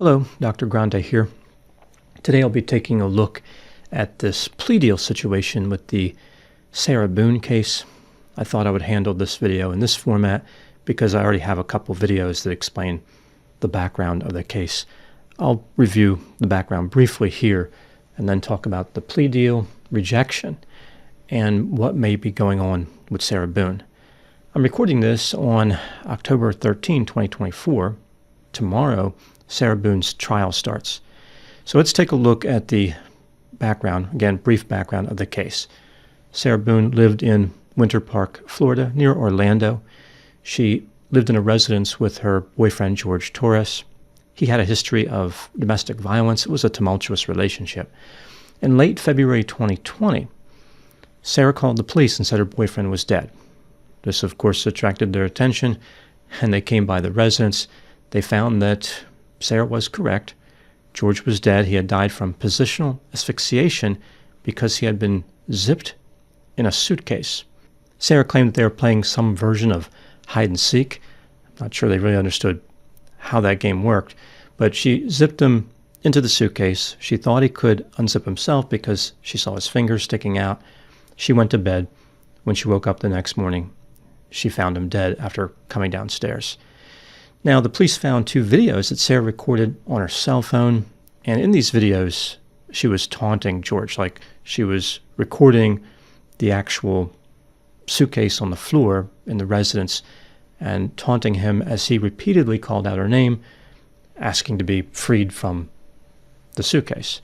Hello, Dr. Grande here. Today I'll be taking a look at this plea deal situation with the Sarah Boone case. I thought I would handle this video in this format because I already have a couple videos that explain the background of the case. I'll review the background briefly here and then talk about the plea deal, rejection, and what may be going on with Sarah Boone. I'm recording this on October 13, 2024. Tomorrow, Sarah Boone's trial starts. So let's take a look at the background, again, brief background of the case. Sarah Boone lived in Winter Park, Florida, near Orlando. She lived in a residence with her boyfriend, George Torres. He had a history of domestic violence. It was a tumultuous relationship. In late February 2020, Sarah called the police and said her boyfriend was dead. This, of course, attracted their attention, and they came by the residence. They found that Sarah was correct. George was dead. He had died from positional asphyxiation because he had been zipped in a suitcase. Sarah claimed that they were playing some version of hide and seek. I'm not sure they really understood how that game worked, but she zipped him into the suitcase. She thought he could unzip himself because she saw his fingers sticking out. She went to bed. When she woke up the next morning, she found him dead after coming downstairs. Now, the police found two videos that Sarah recorded on her cell phone, and in these videos, she was taunting George, like she was recording the actual suitcase on the floor in the residence and taunting him as he repeatedly called out her name, asking to be freed from the suitcase.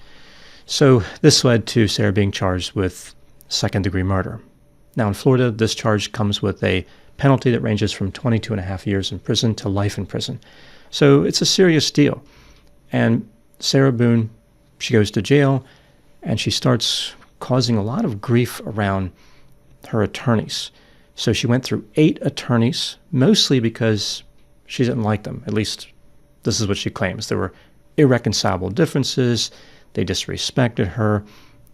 So this led to Sarah being charged with second-degree murder. Now, in Florida, this charge comes with a penalty that ranges from 22 and a half years in prison to life in prison. So it's a serious deal. And Sarah Boone, she goes to jail, and she starts causing a lot of grief around her attorneys. So she went through 8 attorneys, mostly because she didn't like them. At least this is what she claims. There were irreconcilable differences. They disrespected her,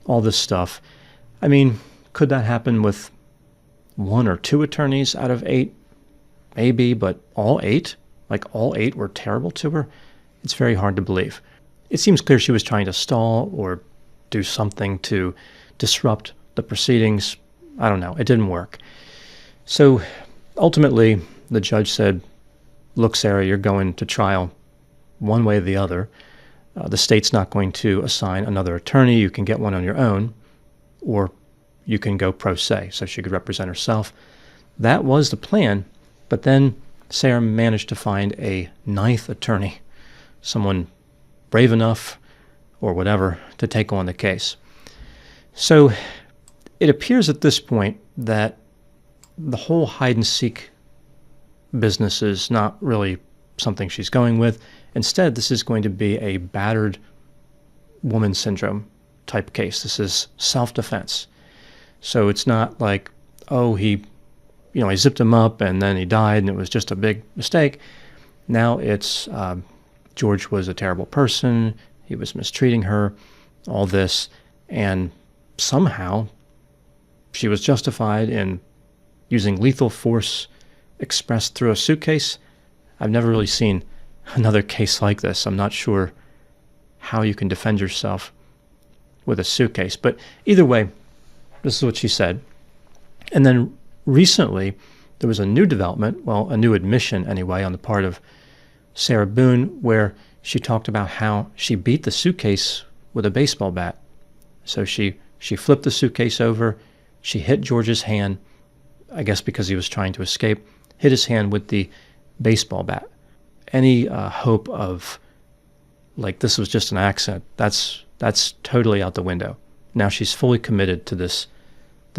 all this stuff. I mean, could that happen with 1 or 2 attorneys out of 8? Maybe, but all 8? Like all 8 were terrible to her? It's very hard to believe. It seems clear she was trying to stall or do something to disrupt the proceedings. I don't know. It didn't work. So ultimately, the judge said, look, Sarah, you're going to trial one way or the other. The state's not going to assign another attorney. You can get one on your own, or you can go pro se, so she could represent herself. That was the plan, but then Sarah managed to find a 9th attorney, someone brave enough or whatever to take on the case. So it appears at this point that the whole hide-and-seek business is not really something she's going with. Instead, this is going to be a battered woman syndrome type case. This is self-defense. So it's not like, oh, he zipped him up and then he died and it was just a big mistake. Now it's George was a terrible person. He was mistreating her, all this. And somehow she was justified in using lethal force expressed through a suitcase. I've never really seen another case like this. I'm not sure how you can defend yourself with a suitcase. But either way, this is what she said. And then recently, there was a new development, well, a new admission anyway, on the part of Sarah Boone, where she talked about how she beat the suitcase with a baseball bat. So she flipped the suitcase over, she hit George's hand, I guess because he was trying to escape, hit his hand with the baseball bat. Any hope of, like, this was just an accident, that's totally out the window. Now she's fully committed to this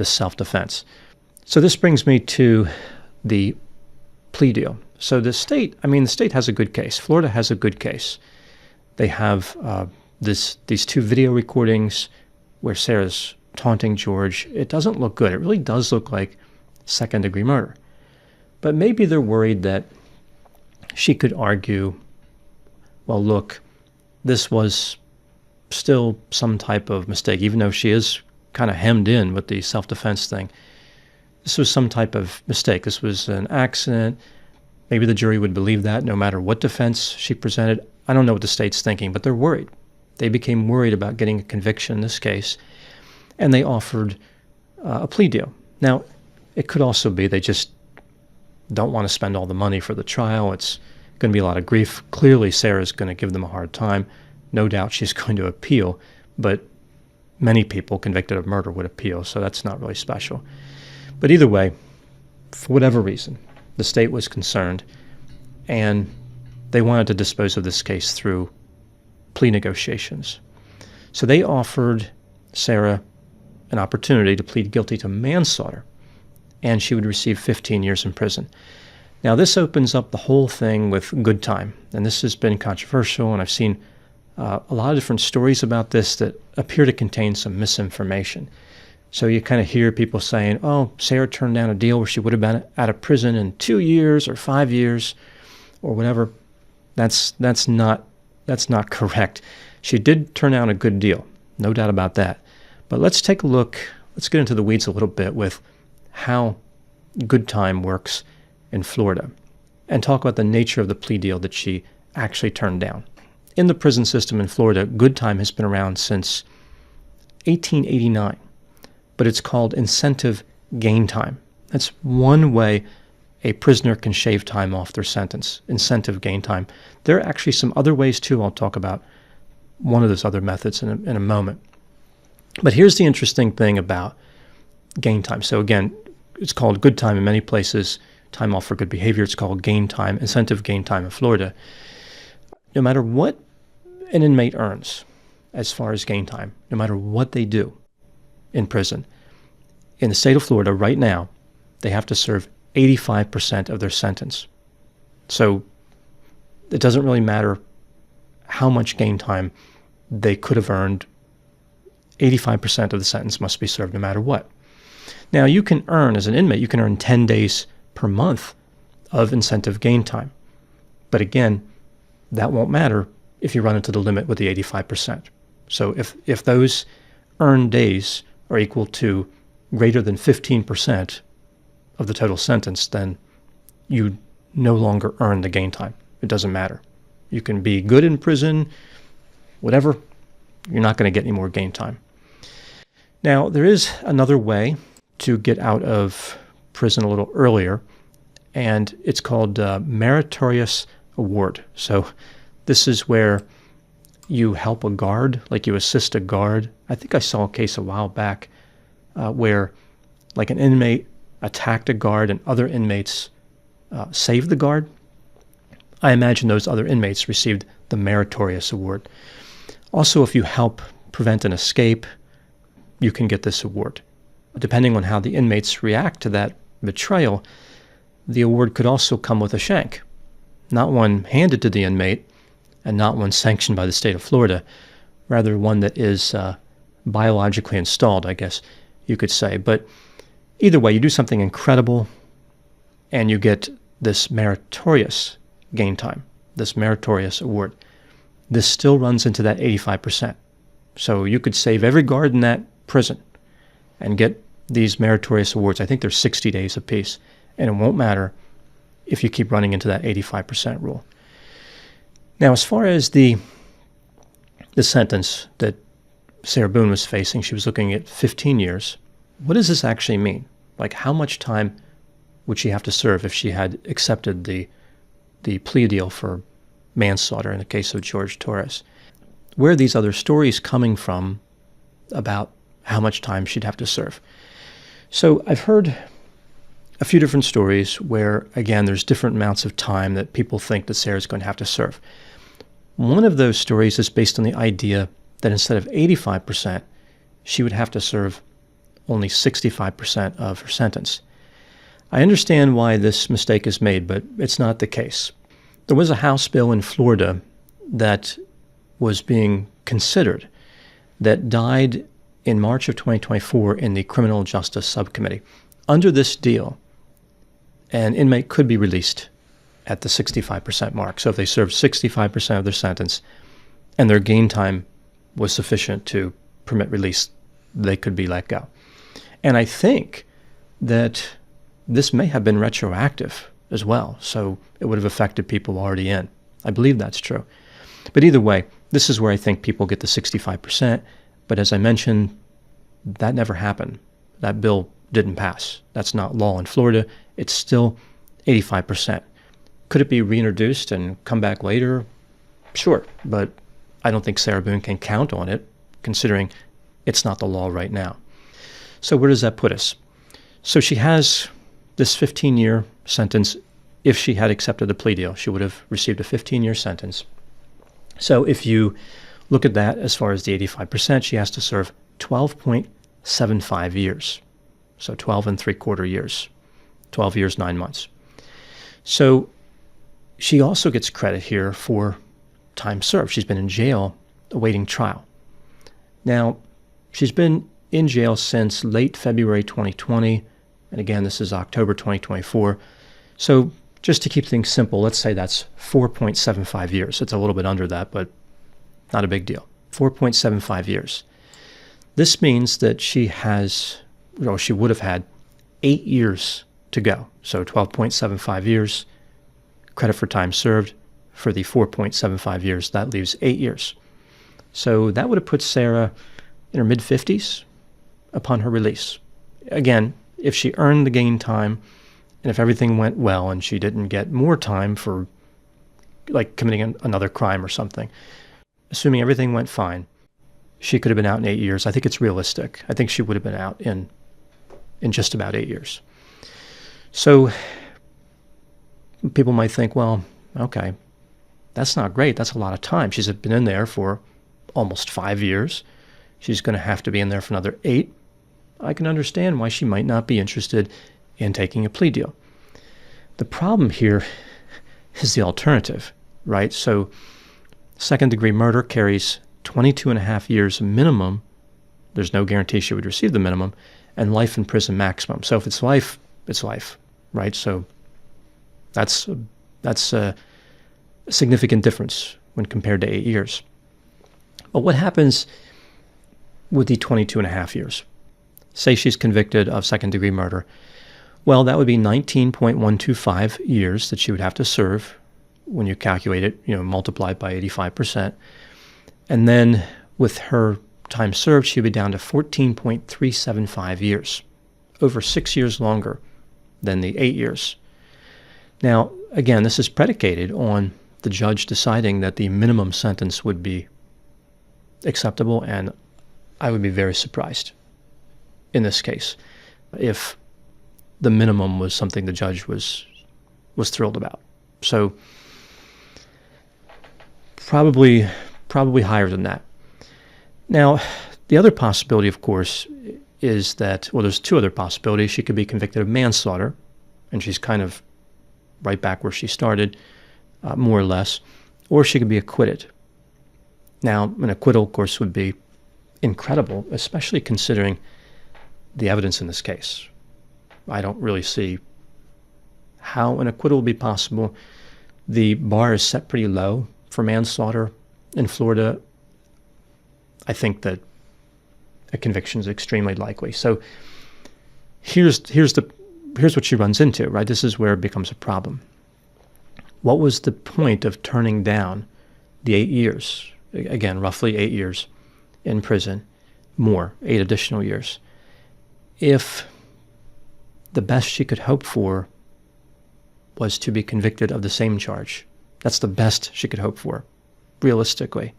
self-defense. So this brings me to the plea deal. So the state has a good case. Florida has a good case. They have these 2 video recordings where Sarah's taunting George. It doesn't look good. It really does look like second-degree murder. But maybe they're worried that she could argue, well, look, this was still some type of mistake, even though she is kind of hemmed in with the self-defense thing. This was some type of mistake. This was an accident. Maybe the jury would believe that no matter what defense she presented. I don't know what the state's thinking, but they're worried. They became worried about getting a conviction in this case, and they offered a plea deal. Now, it could also be they just don't want to spend all the money for the trial. It's going to be a lot of grief. Clearly, Sarah's going to give them a hard time. No doubt she's going to appeal, but many people convicted of murder would appeal, so that's not really special. But either way, for whatever reason, the state was concerned, and they wanted to dispose of this case through plea negotiations. So they offered Sarah an opportunity to plead guilty to manslaughter, and she would receive 15 years in prison. Now, this opens up the whole thing with good time, and this has been controversial, and I've seen a lot of different stories about this that appear to contain some misinformation. So you kind of hear people saying, oh, Sarah turned down a deal where she would have been out of prison in 2 years or 5 years or whatever. That's not correct. She did turn down a good deal, no doubt about that. But let's take a look, let's get into the weeds a little bit with how good time works in Florida and talk about the nature of the plea deal that she actually turned down. In the prison system in Florida, good time has been around since 1889, but it's called incentive gain time. That's one way a prisoner can shave time off their sentence, incentive gain time. There are actually some other ways too. I'll talk about one of those other methods in a moment. But here's the interesting thing about gain time. So again, it's called good time in many places, time off for good behavior. It's called gain time, incentive gain time in Florida. No matter what an inmate earns as far as gain time, no matter what they do in prison, in the state of Florida right now, they have to serve 85% of their sentence. So it doesn't really matter how much gain time they could have earned. 85% of the sentence must be served no matter what. Now, you can earn, as an inmate, you can earn 10 days per month of incentive gain time. But again, that won't matter if you run into the limit with the 85%. So if those earned days are equal to greater than 15% of the total sentence, then you no longer earn the gain time. It doesn't matter. You can be good in prison, whatever, you're not going to get any more gain time. Now, there is another way to get out of prison a little earlier, and it's called meritorious award. So this is where you help a guard, like you assist a guard. I think I saw a case a while back where like an inmate attacked a guard and other inmates saved the guard. I imagine those other inmates received the meritorious award. Also, if you help prevent an escape, you can get this award. Depending on how the inmates react to that betrayal, the award could also come with a shank. Not one handed to the inmate and not one sanctioned by the state of Florida, rather one that is biologically installed, I guess you could say. But either way, you do something incredible and you get this meritorious gain time, this meritorious award. This still runs into that 85%. So you could save every guard in that prison and get these meritorious awards. I think they're 60 days apiece, and it won't matter if you keep running into that 85% rule. Now, as far as the sentence that Sarah Boone was facing, she was looking at 15 years. What does this actually mean? Like, how much time would she have to serve if she had accepted the plea deal for manslaughter in the case of George Torres? Where are these other stories coming from about how much time she'd have to serve? So I've heard a few different stories where, again, there's different amounts of time that people think that Sarah's going to have to serve. One of those stories is based on the idea that instead of 85%, she would have to serve only 65% of her sentence. I understand why this mistake is made, but it's not the case. There was a House bill in Florida that was being considered that died in March of 2024 in the Criminal Justice Subcommittee. Under this deal, an inmate could be released at the 65% mark. So if they served 65% of their sentence and their gain time was sufficient to permit release, they could be let go. And I think that this may have been retroactive as well, so it would have affected people already in. I believe that's true. But either way, this is where I think people get the 65%. But as I mentioned, that never happened. That bill didn't pass. That's not law in Florida. It's still 85%. Could it be reintroduced and come back later? Sure, but I don't think Sarah Boone can count on it, considering it's not the law right now. So where does that put us? So she has this 15-year sentence. If she had accepted the plea deal, she would have received a 15-year sentence. So if you look at that as far as the 85%, she has to serve 12.75 years. So 12 and 3/4 years, 12 years, 9 months. So she also gets credit here for time served. She's been in jail awaiting trial. Now, she's been in jail since late February 2020, and again, this is October 2024. So just to keep things simple, let's say that's 4.75 years. It's a little bit under that, but not a big deal. 4.75 years. This means that she would have had 8 years to go. So 12.75 years, credit for time served. For the 4.75 years, that leaves 8 years. So that would have put Sarah in her mid-50s upon her release. Again, if she earned the gain time, and if everything went well and she didn't get more time for like committing another crime or something, assuming everything went fine, she could have been out in 8 years. I think it's realistic. I think she would have been out in just about 8 years. So people might think, well, okay, that's not great. That's a lot of time. She's been in there for almost 5 years. She's going to have to be in there for another 8. I can understand why she might not be interested in taking a plea deal. The problem here is the alternative, right? So second-degree murder carries 22.5 years minimum. There's no guarantee she would receive the minimum, and life in prison maximum. So if it's life, it's life, right? So that's a significant difference when compared to 8 years. But what happens with the 22.5 years? Say she's convicted of second-degree murder. Well, that would be 19.125 years that she would have to serve when you calculate it, multiplied by 85%. And then with her time served, she'd be down to 14.375 years, over 6 years longer than the 8 years. Now, again, this is predicated on the judge deciding that the minimum sentence would be acceptable, and I would be very surprised in this case if the minimum was something the judge was thrilled about. So probably higher than that. Now, the other possibility, of course, is that, well, there's two other possibilities. She could be convicted of manslaughter, and she's kind of right back where she started, more or less, or she could be acquitted. Now, an acquittal, of course, would be incredible, especially considering the evidence in this case. I don't really see how an acquittal will be possible. The bar is set pretty low for manslaughter in Florida. I think that a conviction is extremely likely. So here's what she runs into, right? This is where it becomes a problem. What was the point of turning down the 8 years? Again, roughly 8 years in prison, 8 additional years, if the best she could hope for was to be convicted of the same charge. That's the best she could hope for, realistically.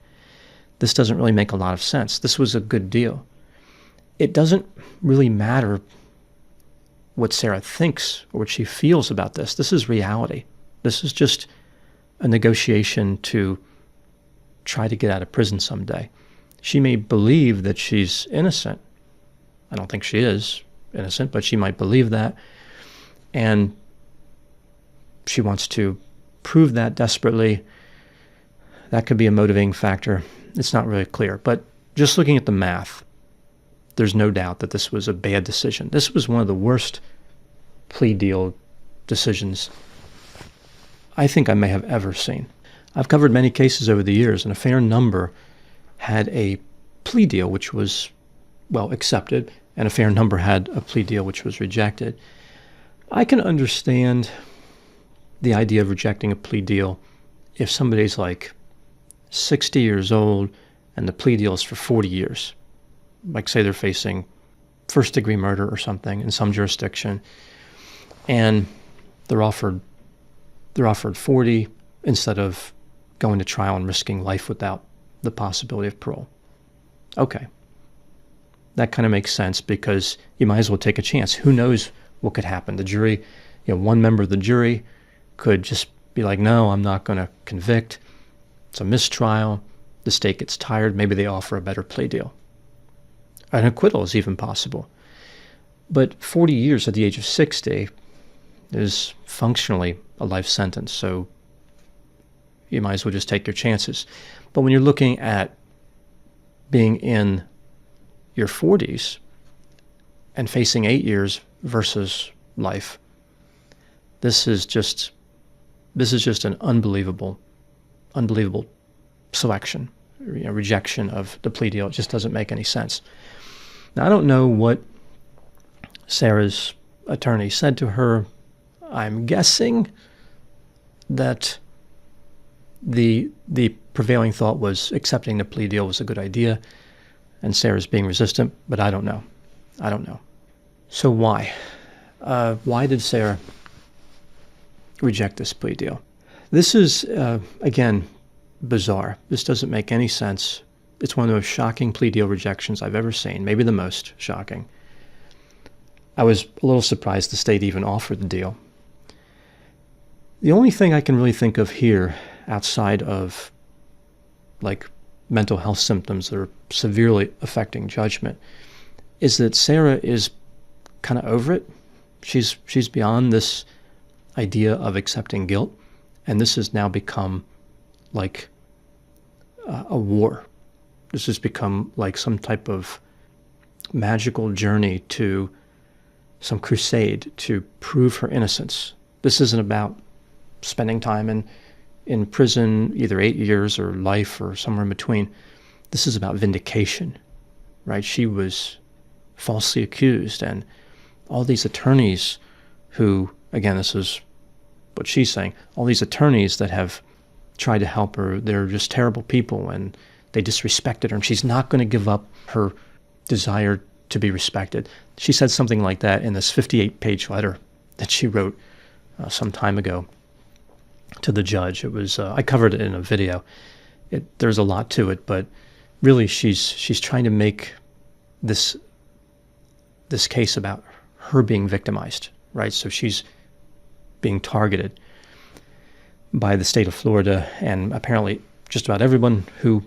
This doesn't really make a lot of sense. This was a good deal. It doesn't really matter what Sarah thinks or what she feels about this. This is reality. This is just a negotiation to try to get out of prison someday. She may believe that she's innocent. I don't think she is innocent, but she might believe that. And she wants to prove that desperately. That could be a motivating factor. It's not really clear. But just looking at the math, there's no doubt that this was a bad decision. This was one of the worst plea deal decisions I think I may have ever seen. I've covered many cases over the years, and a fair number had a plea deal which was, accepted, and a fair number had a plea deal which was rejected. I can understand the idea of rejecting a plea deal if somebody's like 60 years old and the plea deal is for 40 years. Like say they're facing first-degree murder or something in some jurisdiction, and they're offered 40 instead of going to trial and risking life without the possibility of parole. Okay. That kind of makes sense because you might as well take a chance. Who knows what could happen? The jury, one member of the jury could just be like, no, I'm not going to convict. It's a mistrial. The state gets tired. Maybe they offer a better plea deal. An acquittal is even possible. But 40 years at the age of 60 is functionally a life sentence, so you might as well just take your chances. But when you're looking at being in your 40s and facing 8 years versus life, this is just an unbelievable selection, rejection of the plea deal. It just doesn't make any sense. Now, I don't know what Sarah's attorney said to her. I'm guessing that the prevailing thought was accepting the plea deal was a good idea, and Sarah's being resistant, but I don't know. So why? Why did Sarah reject this plea deal? This is, again, bizarre. This doesn't make any sense. It's one of the most shocking plea deal rejections I've ever seen, maybe the most shocking. I was a little surprised the state even offered the deal. The only thing I can really think of here, outside of like mental health symptoms that are severely affecting judgment, is that Sarah is kind of over it. She's beyond this idea of accepting guilt, and this has now become like a war. This has become like some type of magical journey to some crusade to prove her innocence. This isn't about spending time in prison, either 8 years or life or somewhere in between. This is about vindication, right? She was falsely accused, and all these attorneys who, again, this is what she's saying, all these attorneys that have tried to help her, they're just terrible people, and they disrespected her, and she's not going to give up her desire to be respected. She said something like that in this 58-page letter that she wrote some time ago to the judge. It was I covered it in a video. There's a lot to it, but really she's trying to make this case about her being victimized, right? So she's being targeted by the state of Florida, and apparently just about everyone who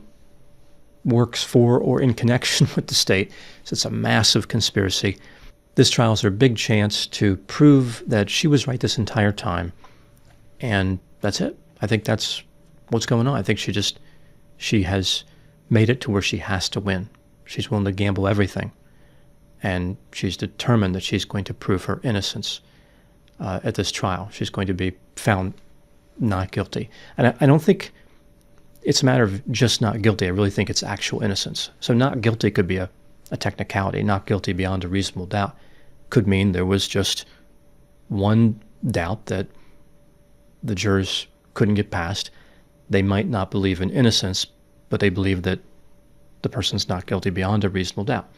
works for or in connection with the state. So it's a massive conspiracy. This trial is her big chance to prove that she was right this entire time, and that's it. I think that's what's going on. I think she has made it to where she has to win. She's willing to gamble everything, and she's determined that she's going to prove her innocence at this trial. She's going to be found not guilty. And I don't think it's a matter of just not guilty. I really think it's actual innocence. So not guilty could be a technicality. Not guilty beyond a reasonable doubt could mean there was just one doubt that the jurors couldn't get past. They might not believe in innocence, but they believe that the person's not guilty beyond a reasonable doubt.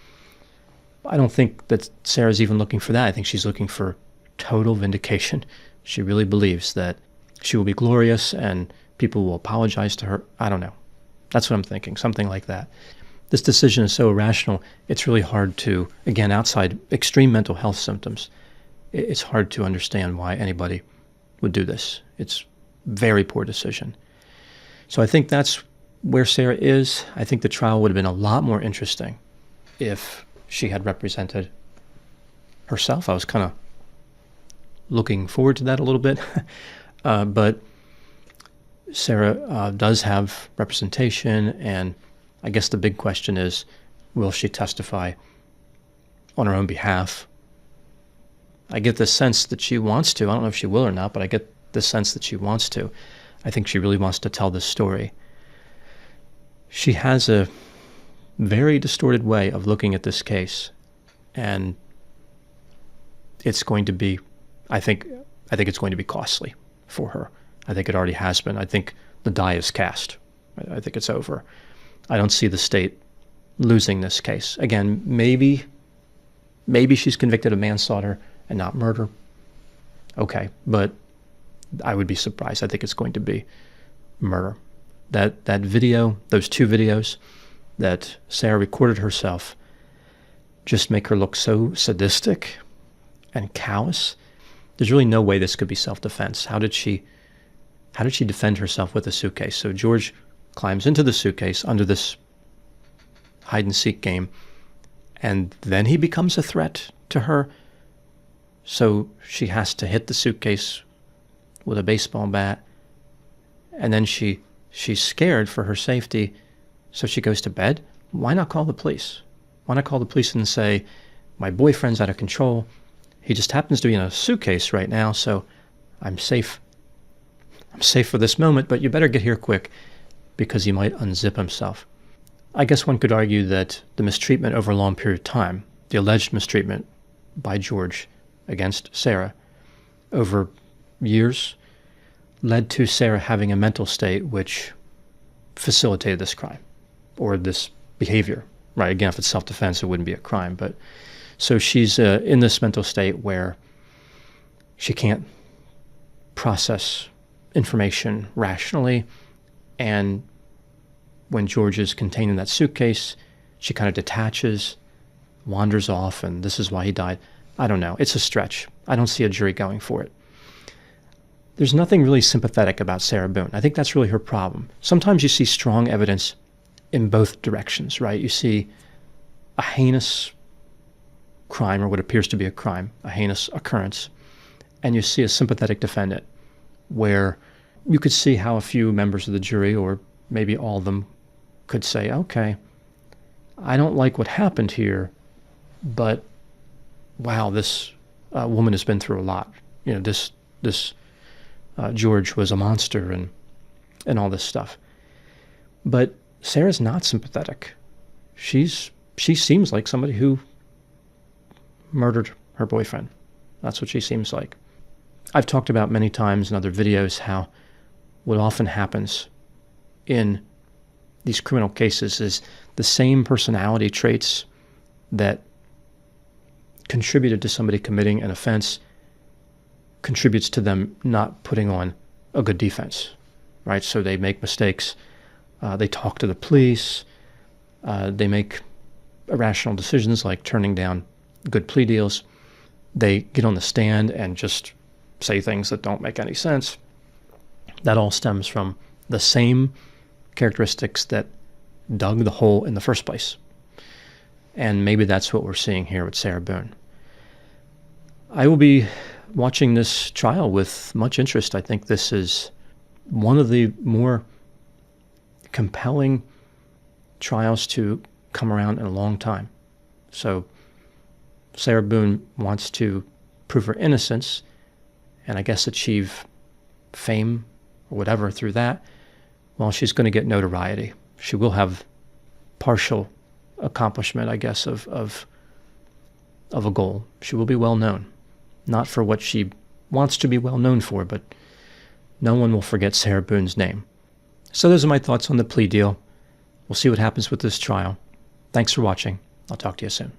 I don't think that Sarah's even looking for that. I think she's looking for total vindication. She really believes that she will be glorious and people will apologize to her. I don't know. That's what I'm thinking, something like that. This decision is so irrational, it's really hard to, again, outside extreme mental health symptoms, it's hard to understand why anybody would do this. It's a very poor decision. So I think that's where Sarah is. I think the trial would have been a lot more interesting if she had represented herself. I was kind of looking forward to that a little bit. But Sarah does have representation, and I guess the big question is, will she testify on her own behalf? I get the sense that she wants to. I don't know if she will or not, but I get the sense that she wants to. I think she really wants to tell this story. She has a very distorted way of looking at this case, and it's going to be, I think it's going to be costly for her. I think it already has been. I think the die is cast. I think it's over. I don't see the state losing this case. Again, maybe she's convicted of manslaughter and not murder. Okay, but I would be surprised. I think it's going to be murder. That video, those 2 videos that Sarah recorded herself, just make her look so sadistic and callous. There's really no way this could be self-defense. How did she defend herself with a suitcase? So George climbs into the suitcase under this hide-and-seek game, and then he becomes a threat to her. So she has to hit the suitcase with a baseball bat, and then she's scared for her safety, so she goes to bed. Why not call the police? Why not call the police and say, my boyfriend's out of control. He just happens to be in a suitcase right now, so I'm safe. I'm safe for this moment, but you better get here quick because he might unzip himself. I guess one could argue that the mistreatment over a long period of time, the alleged mistreatment by George against Sarah over years, led to Sarah having a mental state which facilitated this crime or this behavior. Right, again, if it's self-defense, it wouldn't be a crime. But so she's in this mental state where she can't process information rationally, and when George is contained in that suitcase, she kind of detaches, wanders off, and this is why he died. I don't know. It's a stretch. I don't see a jury going for it. There's nothing really sympathetic about Sarah Boone. I think that's really her problem. Sometimes you see strong evidence in both directions, right? You see a heinous crime, or what appears to be a crime, a heinous occurrence, and you see a sympathetic defendant where you could see how a few members of the jury, or maybe all of them, could say, okay, I don't like what happened here, but wow, this woman has been through a lot. You know, this George was a monster and all this stuff. But Sarah's not sympathetic. She seems like somebody who murdered her boyfriend. That's what she seems like. I've talked about many times in other videos how what often happens in these criminal cases is the same personality traits that contributed to somebody committing an offense contributes to them not putting on a good defense, right? So they make mistakes. They talk to the police. They make irrational decisions like turning down good plea deals. They get on the stand and just say things that don't make any sense. That all stems from the same characteristics that dug the hole in the first place. And maybe that's what we're seeing here with Sarah Boone. I will be watching this trial with much interest. I think this is one of the more compelling trials to come around in a long time. So Sarah Boone wants to prove her innocence and I guess achieve fame or whatever through that. Well, she's going to get notoriety. She will have partial accomplishment, I guess, of a goal. She will be well known, not for what she wants to be well known for, but no one will forget Sarah Boone's name. So those are my thoughts on the plea deal. We'll see what happens with this trial. Thanks for watching. I'll talk to you soon.